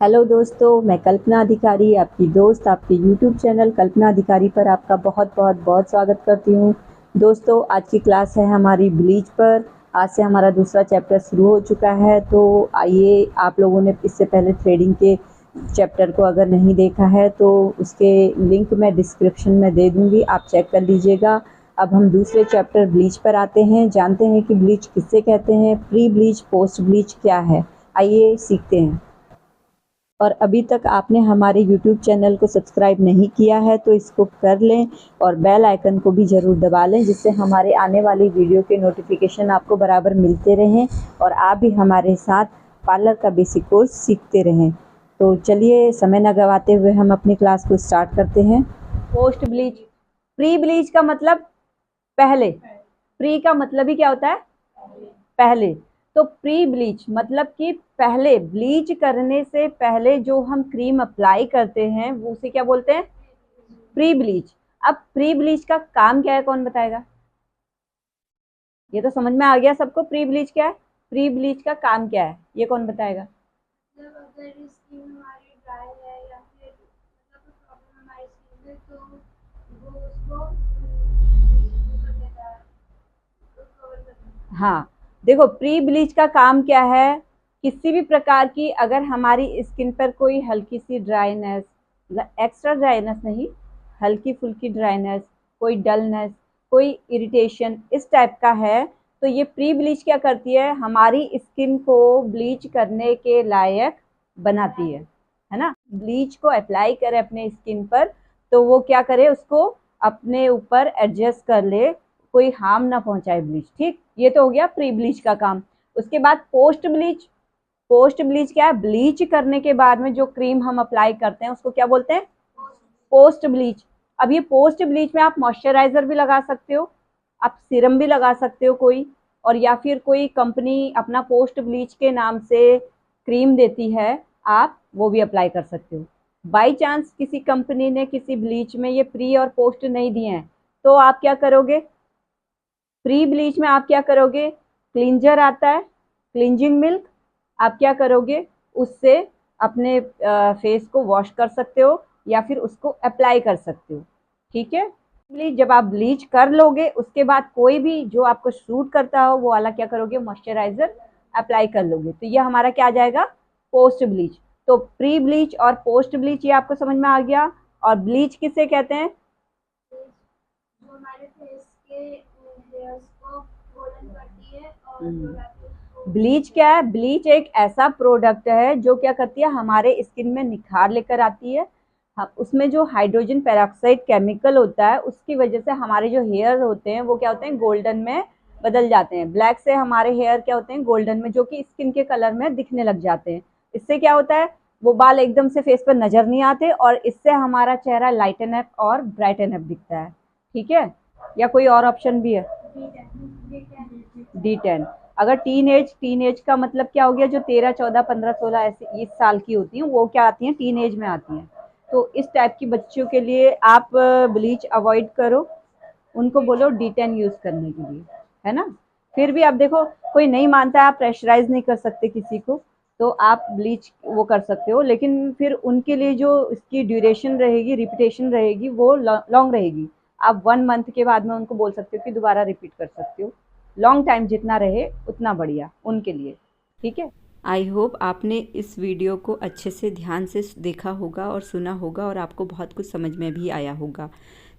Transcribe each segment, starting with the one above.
Hello दोस्तों, मैं कल्पना अधिकारी, आपकी दोस्त, आपके यूट्यूब चैनल कल्पना अधिकारी पर आपका बहुत बहुत बहुत स्वागत करती हूँ। दोस्तों, आज की क्लास है हमारी ब्लीच पर। आज से हमारा दूसरा चैप्टर शुरू हो चुका है। तो आइए, आप लोगों ने इससे पहले थ्रेडिंग के चैप्टर को अगर नहीं देखा है तो उसके लिंक मैं डिस्क्रिप्शन में दे दूँगी, आप चेक कर लीजिएगा। अब हम दूसरे चैप्टर ब्लीच पर आते हैं, जानते हैं कि ब्लीच किससे कहते हैं, प्री ब्लीच, पोस्ट ब्लीच क्या है। आइए सीखते हैं। और अभी तक आपने हमारे यूट्यूब चैनल को सब्सक्राइब नहीं किया है तो इसको कर लें और बेल आइकन को भी ज़रूर दबा लें, जिससे हमारे आने वाली वीडियो के नोटिफिकेशन आपको बराबर मिलते रहें और आप भी हमारे साथ पार्लर का बेसिक कोर्स सीखते रहें। तो चलिए, समय न गंवाते हुए हम अपनी क्लास को स्टार्ट करते हैं। पोस्ट ब्लीच, प्री ब्लीच का मतलब पहले, प्री का मतलब ही क्या होता है, पहले। तो प्री ब्लीच मतलब कि पहले, ब्लीच करने से पहले जो हम क्रीम अप्लाई करते हैं वो उसे क्या बोलते हैं, प्री ब्लीच। अब प्री ब्लीच का काम क्या है, कौन बताएगा? ये तो समझ में आ गया सबको, प्री ब्लीच क्या है। प्री ब्लीच का काम क्या है, ये कौन बताएगा? मतलब अगर स्किन हमारी ड्राई है या फिर मतलब कोई प्रॉब्लम हमारी स्किन में तो वो उसको कर देता है, कवर कर देता है। हाँ, देखो प्री ब्लीच का काम क्या है, किसी भी प्रकार की अगर हमारी स्किन पर कोई हल्की सी ड्राइनेस, एक्स्ट्रा ड्राइनेस नहीं, हल्की फुल्की ड्राइनेस, कोई डलनेस, कोई इरिटेशन इस टाइप का है, तो ये प्री ब्लीच क्या करती है, हमारी स्किन को ब्लीच करने के लायक बनाती है ना। ब्लीच को अप्लाई करे अपने स्किन पर तो वो क्या करे, उसको अपने ऊपर एडजस्ट कर ले, कोई हार्म ना पहुंचाए ब्लीच। ठीक, ये तो हो गया प्री ब्लीच का काम। उसके बाद पोस्ट ब्लीच, पोस्ट ब्लीच क्या है, ब्लीच करने के बाद में जो क्रीम हम अप्लाई करते हैं उसको क्या बोलते हैं, पोस्ट ब्लीच। अब ये पोस्ट ब्लीच में आप मॉइस्चराइजर भी लगा सकते हो, आप सीरम भी लगा सकते हो कोई, और या फिर कोई कंपनी अपना पोस्ट ब्लीच के नाम से क्रीम देती है, आप वो भी अप्लाई कर सकते हो। बाई चांस किसी कंपनी ने किसी ब्लीच में ये प्री और पोस्ट नहीं दिए हैं तो आप क्या करोगे, प्री ब्लीच में आप क्या करोगे, क्लींजर आता है, क्लींजिंग मिल्क, आप क्या करोगे, उससे अपने फेस को वॉश कर सकते हो या फिर उसको अप्लाई कर सकते हो। ठीक है, ब्लीच जब आप ब्लीच कर लोगे उसके बाद कोई भी जो आपको सूट करता हो वो वाला क्या करोगे, मॉइस्चराइजर अप्लाई कर लोगे, तो ये हमारा क्या आ जाएगा, पोस्ट ब्लीच। तो प्री ब्लीच और पोस्ट ब्लीच ये आपको समझ में आ गया। और ब्लीच किसे कहते हैं, जो हमारे फेस के हेयर्स को गोल्डन करती है और जो लाती है उसको। ब्लीच क्या है, ब्लीच एक ऐसा प्रोडक्ट है जो क्या करती है, हमारे स्किन में निखार लेकर आती है। उसमें जो हाइड्रोजन पेरोक्साइड केमिकल होता है उसकी वजह से हमारे जो हेयर होते हैं वो क्या होते हैं, गोल्डन में बदल जाते हैं। ब्लैक से हमारे हेयर क्या होते हैं, गोल्डन में, जो कि स्किन के कलर में दिखने लग जाते हैं। इससे क्या होता है, वो बाल एकदम से फेस पर नजर नहीं आते और इससे हमारा चेहरा लाइटन अप और ब्राइटन अप दिखता है। ठीक है, या कोई और ऑप्शन भी है? D10। अगर टीन एज का मतलब क्या हो गया, जो 13, 14, 15, 16 ऐसे इस साल की होती हैं वो क्या आती हैं, टीन एज में आती हैं। तो इस टाइप की बच्चियों के लिए आप ब्लीच अवॉइड करो, उनको बोलो D10 यूज करने के लिए, है ना। फिर भी आप देखो, कोई नहीं मानता है, आप प्रेशराइज नहीं कर सकते किसी को, तो आप ब्लीच वो कर सकते हो, लेकिन फिर उनके लिए जो इसकी ड्यूरेशन रहेगी, रिपीटेशन रहेगी, वो लॉन्ग रहेगी। आप 1 मंथ के बाद में उनको बोल सकते हो कि दोबारा रिपीट कर सकते हो। लॉन्ग टाइम जितना रहे उतना बढ़िया उनके लिए। ठीक है, आई होप आपने इस वीडियो को अच्छे से ध्यान से देखा होगा और सुना होगा और आपको बहुत कुछ समझ में भी आया होगा।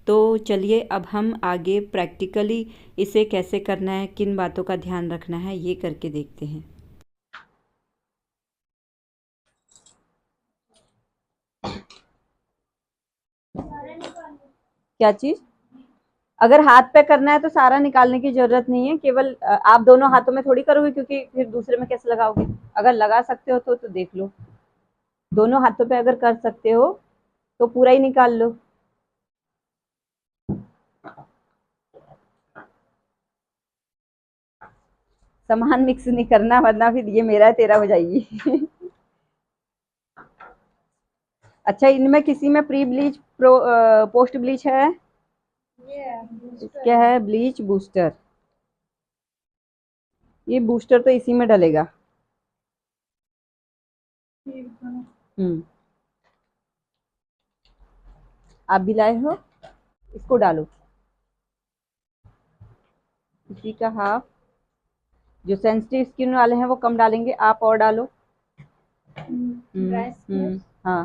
तो चलिए, अब हम आगे प्रैक्टिकली इसे कैसे करना है, किन बातों का ध्यान रखना है, ये करके देखते हैं। क्या चीज़? अगर हाथ पे करना है तो सारा निकालने की जरूरत नहीं है, केवल आप दोनों हाथों में थोड़ी करोगे, क्योंकि फिर दूसरे में कैसे लगाओगे। अगर लगा सकते हो तो देख लो, दोनों हाथों पे अगर कर सकते हो तो पूरा ही निकाल लो। सामान मिक्स नहीं करना, वरना फिर ये मेरा है तेरा हो जाएगी। अच्छा, इनमें किसी में प्री ब्लीच, पोस्ट ब्लीच है? क्या है, ब्लीच बूस्टर। ये बूस्टर तो इसी में डलेगा। आप भी लाए हो, इसको डालो, इसी का हाफ। जो सेंसिटिव स्किन वाले हैं वो कम डालेंगे, आप और डालो। हाँ,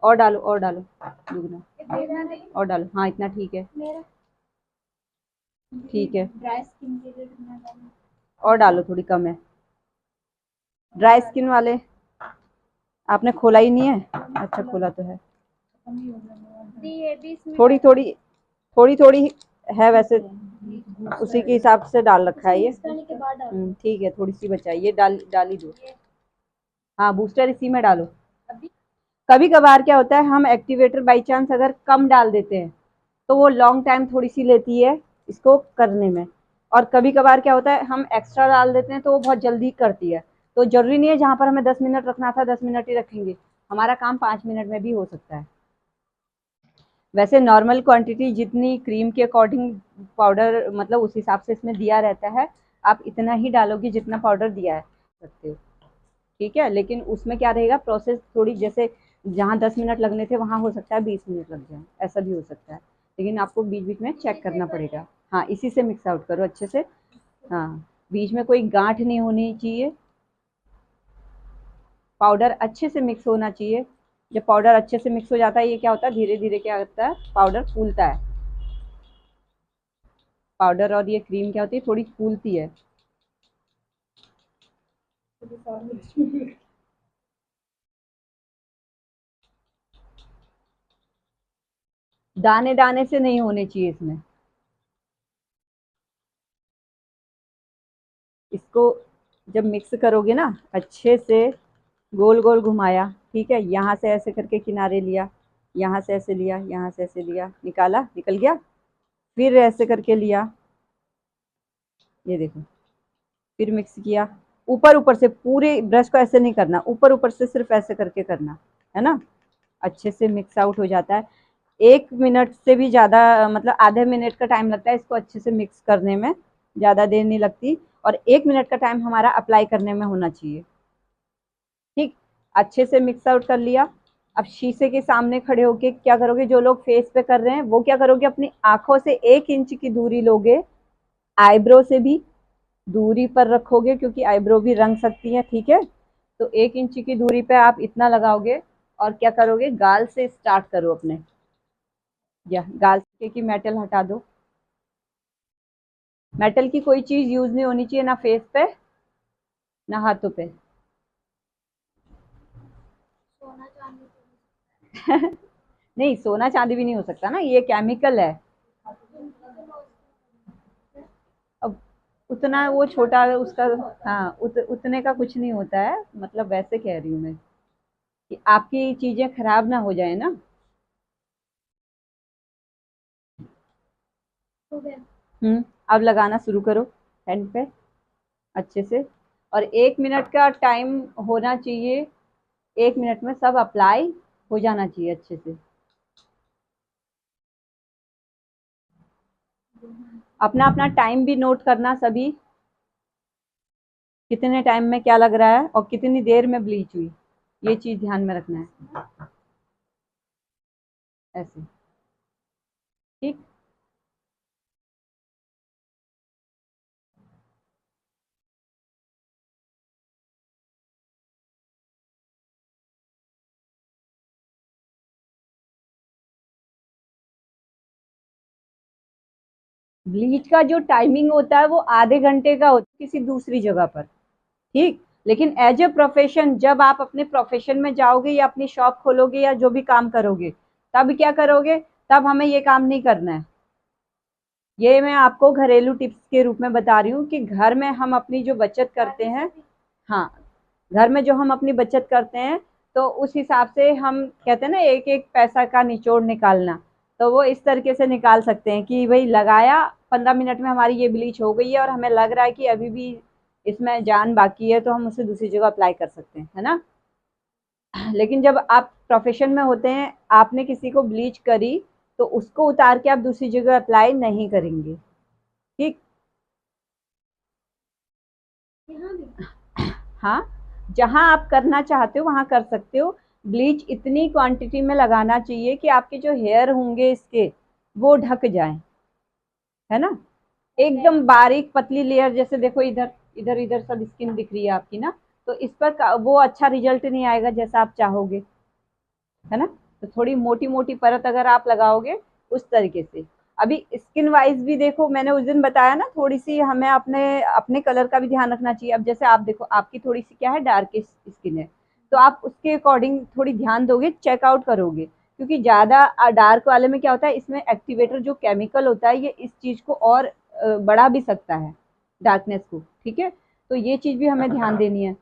और डालो, और डालो, दुगना और डालो। हाँ, इतना ठीक है, ठीक है। और डालो, थोड़ी कम है। ड्राई स्किन वाले आपने खोला ही नहीं है? अच्छा, खोला तो है। थोड़ी थोड़ी थोड़ी थोड़ी है वैसे, उसी के हिसाब से डाल रखा है ये। ठीक है, थोड़ी सी बचाइए, डाल ही दो। हाँ, बूस्टर इसी में डालो। कभी कभार क्या होता है, हम एक्टिवेटर बाई चांस अगर कम डाल देते हैं तो वो लॉन्ग टाइम थोड़ी सी लेती है इसको करने में, और कभी कभार क्या होता है हम एक्स्ट्रा डाल देते हैं तो वो बहुत जल्दी करती है। तो जरूरी नहीं है जहाँ पर हमें 10 मिनट रखना था 10 मिनट ही रखेंगे, हमारा काम 5 मिनट में भी हो सकता है। वैसे नॉर्मल क्वांटिटी जितनी क्रीम के अकॉर्डिंग पाउडर, मतलब उस हिसाब से इसमें दिया रहता है, आप इतना ही डालोगे जितना पाउडर दिया है सकते हो, ठीक है। लेकिन उसमें क्या रहेगा, प्रोसेस थोड़ी, जैसे जहाँ 10 मिनट लगने थे वहाँ हो सकता है 20 मिनट लग जाए, ऐसा भी हो सकता है। लेकिन आपको बीच बीच में चेक करना पड़ेगा। हाँ, इसी से मिक्स आउट करो अच्छे से। हाँ, बीच में कोई गांठ नहीं होनी चाहिए, पाउडर अच्छे से मिक्स होना चाहिए। जब पाउडर अच्छे से मिक्स हो जाता है, ये क्या होता है, धीरे धीरे क्या होता है, पाउडर फूलता है। पाउडर और ये क्रीम क्या होती है, थोड़ी फूलती है। दाने दाने से नहीं होने चाहिए इसमें। इसको जब मिक्स करोगे ना अच्छे से, गोल गोल घुमाया, ठीक है, यहाँ से ऐसे करके किनारे लिया, यहाँ से ऐसे लिया, यहाँ से ऐसे लिया, निकाला, निकल गया, फिर ऐसे करके लिया, ये देखो, फिर मिक्स किया। ऊपर ऊपर से पूरे ब्रश को ऐसे नहीं करना, ऊपर ऊपर से सिर्फ ऐसे करके करना है ना, अच्छे से मिक्स आउट हो जाता है। 1 मिनट से भी ज़्यादा, मतलब आधे मिनट का टाइम लगता है इसको अच्छे से मिक्स करने में, ज़्यादा देर नहीं लगती। और 1 मिनट का टाइम हमारा अप्लाई करने में होना चाहिए, ठीक। अच्छे से मिक्स आउट कर लिया। अब शीशे के सामने खड़े होके क्या करोगे, जो लोग फेस पे कर रहे हैं वो क्या करोगे, अपनी आंखों से 1 इंच की दूरी लोगे, आईब्रो से भी दूरी पर रखोगे क्योंकि आईब्रो भी रंग सकती है, ठीक है। तो 1 इंच की दूरी पे आप इतना लगाओगे, और क्या करोगे, गाल से स्टार्ट करो अपने, या गाल से की मेटल हटा दो। मेटल की कोई चीज यूज नहीं होनी चाहिए, ना फेस पे ना हाथों पे। सोना चांदी नहीं, सोना चांदी भी नहीं हो सकता ना, ये केमिकल है। अब उतना वो छोटा उसका, हाँ, उतने का कुछ नहीं होता है, मतलब वैसे कह रही हूँ मैं कि आपकी चीजें खराब ना हो जाए ना। अब लगाना शुरू करो हैंड पे अच्छे से, और 1 मिनट का टाइम होना चाहिए, 1 मिनट में सब अप्लाई हो जाना चाहिए अच्छे से। अपना अपना टाइम भी नोट करना सभी, कितने टाइम में क्या लग रहा है और कितनी देर में ब्लीच हुई, ये चीज ध्यान में रखना है, ऐसे, ठीक। ब्लीच का जो टाइमिंग होता है वो आधे घंटे का होता है किसी दूसरी जगह पर, ठीक। लेकिन एज ए प्रोफेशन, जब आप अपने प्रोफेशन में जाओगे या अपनी शॉप खोलोगे या जो भी काम करोगे, तब क्या करोगे, तब हमें ये काम नहीं करना है। ये मैं आपको घरेलू टिप्स के रूप में बता रही हूँ कि घर में हम अपनी जो बचत करते हैं, हाँ, घर में जो हम अपनी बचत करते हैं, तो उस हिसाब से हम कहते हैं ना, एक एक पैसा का निचोड़ निकालना, तो वो इस तरीके से निकाल सकते हैं कि भाई लगाया, 15 मिनट में हमारी ये ब्लीच हो गई है और हमें लग रहा है कि अभी भी इसमें जान बाकी है, तो हम उसे दूसरी जगह अप्लाई कर सकते हैं, है ना। लेकिन जब आप प्रोफेशन में होते हैं, आपने किसी को ब्लीच करी, तो उसको उतार के आप दूसरी जगह अप्लाई नहीं करेंगे, ठीक। हाँ, जहां आप करना चाहते हो वहां कर सकते हो। ब्लीच इतनी क्वांटिटी में लगाना चाहिए कि आपके जो हेयर होंगे इसके वो ढक जाएं, है ना। एकदम बारीक पतली लेयर, जैसे देखो इधर इधर इधर सब स्किन दिख रही है आपकी ना, तो इस पर वो अच्छा रिजल्ट नहीं आएगा जैसा आप चाहोगे, है ना। तो थोड़ी मोटी मोटी परत अगर आप लगाओगे उस तरीके से। अभी स्किन वाइज भी देखो, मैंने उस दिन बताया ना, थोड़ी सी हमें अपने अपने कलर का भी ध्यान रखना चाहिए। अब जैसे आप देखो, आपकी थोड़ी सी क्या है, डार्क स्किन है, तो आप उसके अकॉर्डिंग थोड़ी ध्यान दोगे, चेकआउट करोगे, क्योंकि ज़्यादा डार्क वाले में क्या होता है, इसमें एक्टिवेटर जो केमिकल होता है ये इस चीज़ को और बढ़ा भी सकता है, डार्कनेस को, ठीक है। तो ये चीज़ भी हमें ध्यान देनी है।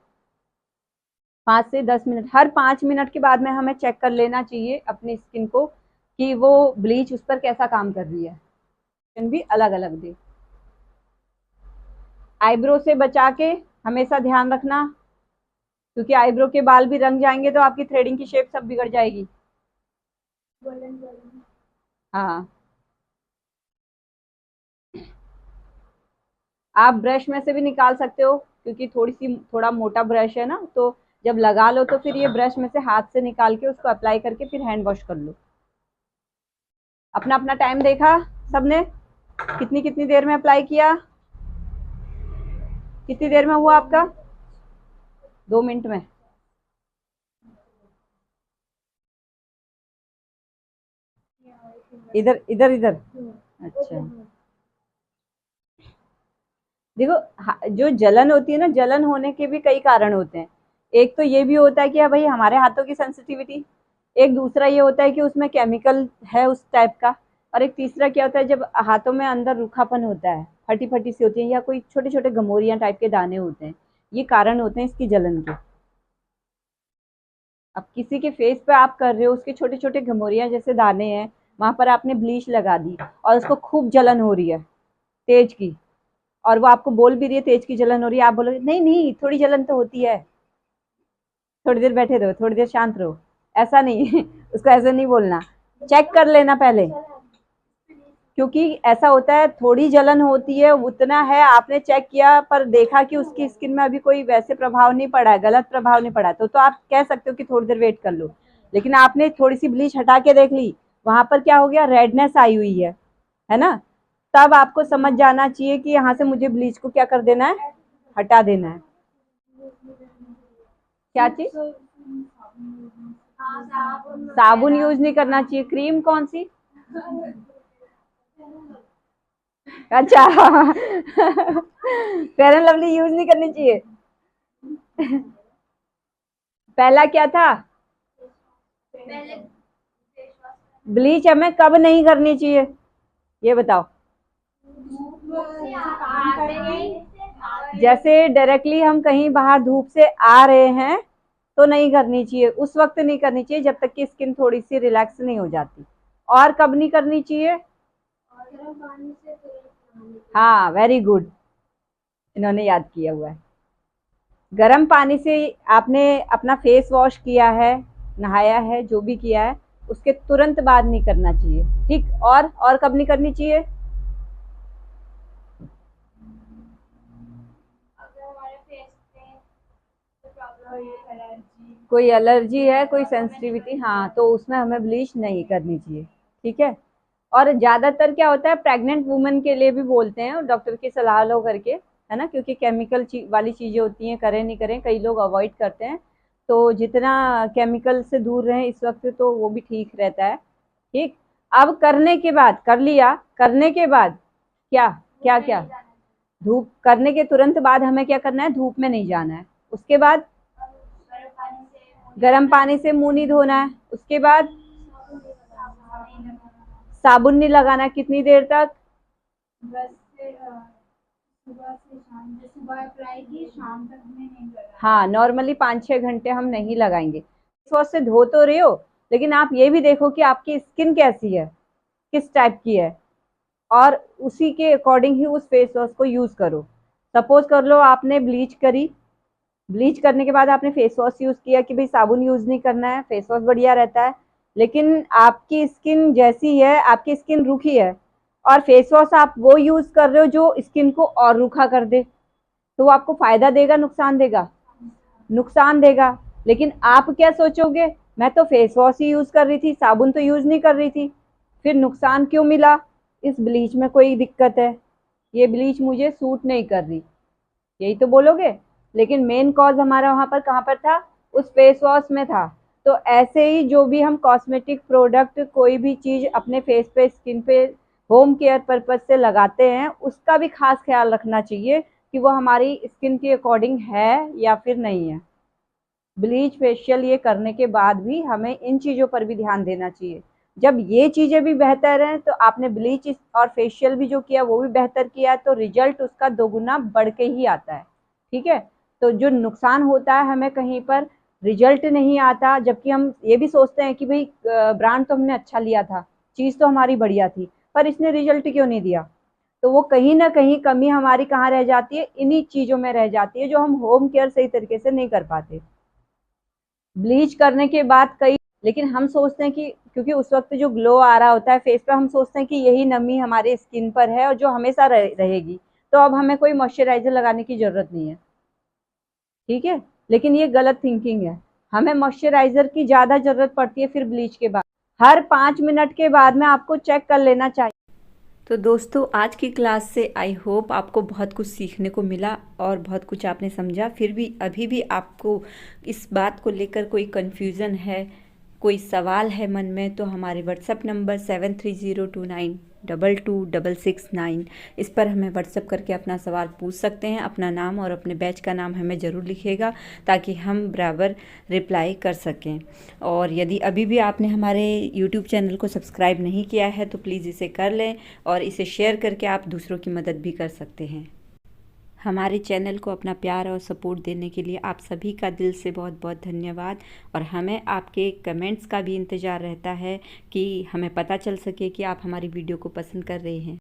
5 से 10 मिनट, हर 5 मिनट के बाद में हमें चेक कर लेना चाहिए अपनी स्किन को कि वो ब्लीच उस पर कैसा काम कर रही है। स्किन भी अलग अलग दे। आईब्रो से बचा के हमेशा ध्यान रखना, क्योंकि आईब्रो के बाल भी रंग जाएंगे तो आपकी थ्रेडिंग की शेप सब बिगड़ जाएगी। हाँ, आप ब्रश में से भी निकाल सकते हो, क्योंकि थोड़ा मोटा ब्रश है ना, तो जब लगा लो तो फिर ये ब्रश में से हाथ से निकाल के उसको अप्लाई करके फिर हैंड वॉश कर लो। अपना अपना टाइम देखा सबने, कितनी कितनी देर में अप्लाई किया, कितनी देर में हुआ आपका? 2 मिनट में। इधर इधर इधर, अच्छा। देखो, जो जलन होती है ना, जलन होने के भी कई कारण होते हैं। एक तो ये भी होता है कि भाई हमारे हाथों की सेंसिटिविटी, एक दूसरा ये होता है कि उसमें केमिकल है उस टाइप का, और एक तीसरा क्या होता है, जब हाथों में अंदर रूखापन होता है, फटी फटी सी होती है, या कोई छोटे छोटे गमोरियां टाइप के दाने होते हैं, ये कारण होते हैं इसकी जलन के। अब किसी के फेस पे आप कर रहे हो, उसके छोटे छोटे गमोरियां जैसे दाने हैं, वहां पर आपने ब्लीच लगा दी और उसको खूब जलन हो रही है तेज की, और वो आपको बोल भी रही है तेज की जलन हो रही है, आप बोलोगे नहीं नहीं थोड़ी जलन तो होती है, थोड़ी देर बैठे रहो, थोड़ी देर शांत रहो, ऐसा नहीं उसको ऐसे नहीं बोलना, चेक कर लेना पहले। क्योंकि ऐसा होता है, थोड़ी जलन होती है उतना है, आपने चेक किया पर देखा कि उसकी स्किन में अभी कोई वैसे प्रभाव नहीं पड़ा है, गलत प्रभाव नहीं पड़ा, तो आप कह सकते हो कि थोड़ी देर वेट कर लो। लेकिन आपने थोड़ी सी ब्लीच हटा के देख ली, वहां पर क्या हो गया, रेडनेस आई हुई है ना, तब आपको समझ जाना चाहिए कि यहाँ से मुझे ब्लीच को क्या कर देना है, हटा देना है। क्या चीज? साबुन यूज नहीं करना चाहिए। क्रीम कौन सी? अच्छा फेयर एंड लवली यूज नहीं करनी चाहिए। पहला क्या था? ब्लीच हमें कब नहीं करनी चाहिए, ये बताओ। जैसे डायरेक्टली हम कहीं बाहर धूप से आ रहे हैं तो नहीं करनी चाहिए, उस वक्त नहीं करनी चाहिए जब तक कि स्किन थोड़ी सी रिलैक्स नहीं हो जाती। और कब नहीं करनी चाहिए? हाँ, वेरी गुड, इन्होंने याद किया हुआ है। गर्म पानी से आपने अपना फेस वॉश किया है, नहाया है, जो भी किया है, उसके तुरंत बाद नहीं करना चाहिए, ठीक। और कब नहीं करनी चाहिए? कोई एलर्जी है, कोई सेंसिटिविटी, हाँ, तो उसमें हमें ब्लीच नहीं करनी चाहिए, ठीक है। और ज्यादातर क्या होता है, प्रेग्नेंट वुमेन के लिए भी बोलते हैं डॉक्टर की सलाह लो करके, है ना, क्योंकि केमिकल वाली चीजें होती हैं, करें नहीं करें, कई लोग अवॉइड करते हैं, तो जितना केमिकल से दूर रहें इस वक्त तो वो भी ठीक रहता है, ठीक। अब करने के बाद, कर लिया, करने के बाद क्या क्या क्या, धूप करने के तुरंत बाद हमें क्या करना है, धूप में नहीं जाना है, उसके बाद गर्म पानी से मुंह नहीं धोना है, उसके बाद साबुन नहीं लगाना, कितनी देर तक? सुबह अप्लाई की, शाम तक में नहीं लगाना। हाँ, नॉर्मली 5-6 घंटे हम नहीं लगाएंगे। फेस वॉश से धो तो रहे हो, लेकिन आप ये भी देखो कि आपकी स्किन कैसी है, किस टाइप की है, और उसी के अकॉर्डिंग ही उस फेस वॉश को यूज करो। सपोज कर लो आपने ब्लीच करी, ब्लीच करने के बाद आपने फेस वॉश यूज किया कि भाई साबुन यूज नहीं करना है, फेस वॉश बढ़िया रहता है, लेकिन आपकी स्किन जैसी है, आपकी स्किन रूखी है, और फेस वॉश आप वो यूज कर रहे हो जो स्किन को और रूखा कर दे, तो वो आपको फायदा देगा, नुकसान देगा? नुकसान देगा। लेकिन आप क्या सोचोगे, मैं तो फेस वॉश ही यूज़ कर रही थी, साबुन तो यूज़ नहीं कर रही थी, फिर नुकसान क्यों मिला? इस ब्लीच में कोई दिक्कत है, ये ब्लीच मुझे सूट नहीं कर रही, यही तो बोलोगे। लेकिन मेन कॉज हमारा वहाँ पर कहाँ पर था? उस फेस वॉश में था। तो ऐसे ही जो भी हम कॉस्मेटिक प्रोडक्ट कोई भी चीज़ अपने फेस पे, स्किन पे होम केयर पर्पज से लगाते हैं, उसका भी खास ख्याल रखना चाहिए कि वो हमारी स्किन के अकॉर्डिंग है या फिर नहीं है। ब्लीच फेशियल ये करने के बाद भी हमें इन चीज़ों पर भी ध्यान देना चाहिए। जब ये चीज़ें भी बेहतर हैं तो आपने ब्लीच और फेशियल भी जो किया वो भी बेहतर किया, तो रिजल्ट उसका दोगुना बढ़ के ही आता है। ठीक है, तो जो नुकसान होता है हमें कहीं पर रिजल्ट नहीं आता, जबकि हम ये भी सोचते हैं कि भाई ब्रांड तो हमने अच्छा लिया था, चीज़ तो हमारी बढ़िया थी, पर इसने रिजल्ट क्यों नहीं दिया? तो वो कहीं ना कहीं कमी हमारी कहाँ रह जाती है? इन्हीं चीज़ों में रह जाती है जो हम होम केयर सही तरीके से नहीं कर पाते। ब्लीच करने के बाद कई, लेकिन हम सोचते हैं कि क्योंकि उस वक्त जो ग्लो आ रहा होता है फेस पे, हम सोचते हैं कि यही नमी हमारे स्किन पर है और जो हमेशा रहेगी, तो अब हमें कोई मॉइस्चराइजर लगाने की ज़रूरत नहीं है। ठीक है, लेकिन ये गलत थिंकिंग है। हमें मॉइस्चराइजर की ज़्यादा ज़रूरत पड़ती है फिर ब्लीच के बाद, हर 5 मिनट के बाद में आपको चेक कर लेना चाहिए। तो दोस्तों, आज की क्लास से आई होप आपको बहुत कुछ सीखने को मिला और बहुत कुछ आपने समझा। फिर भी अभी भी आपको इस बात को लेकर कोई कन्फ्यूज़न है, कोई सवाल है मन में, तो हमारे व्हाट्सएप नंबर 7302922669, इस पर हमें व्हाट्सएप करके अपना सवाल पूछ सकते हैं। अपना नाम और अपने बैच का नाम हमें ज़रूर लिखिएगा ताकि हम बराबर रिप्लाई कर सकें। और यदि अभी भी आपने हमारे यूट्यूब चैनल को सब्सक्राइब नहीं किया है तो प्लीज़ इसे कर लें और इसे शेयर करके आप दूसरों की मदद भी कर सकते हैं। हमारे चैनल को अपना प्यार और सपोर्ट देने के लिए आप सभी का दिल से बहुत बहुत धन्यवाद। और हमें आपके कमेंट्स का भी इंतज़ार रहता है कि हमें पता चल सके कि आप हमारी वीडियो को पसंद कर रहे हैं।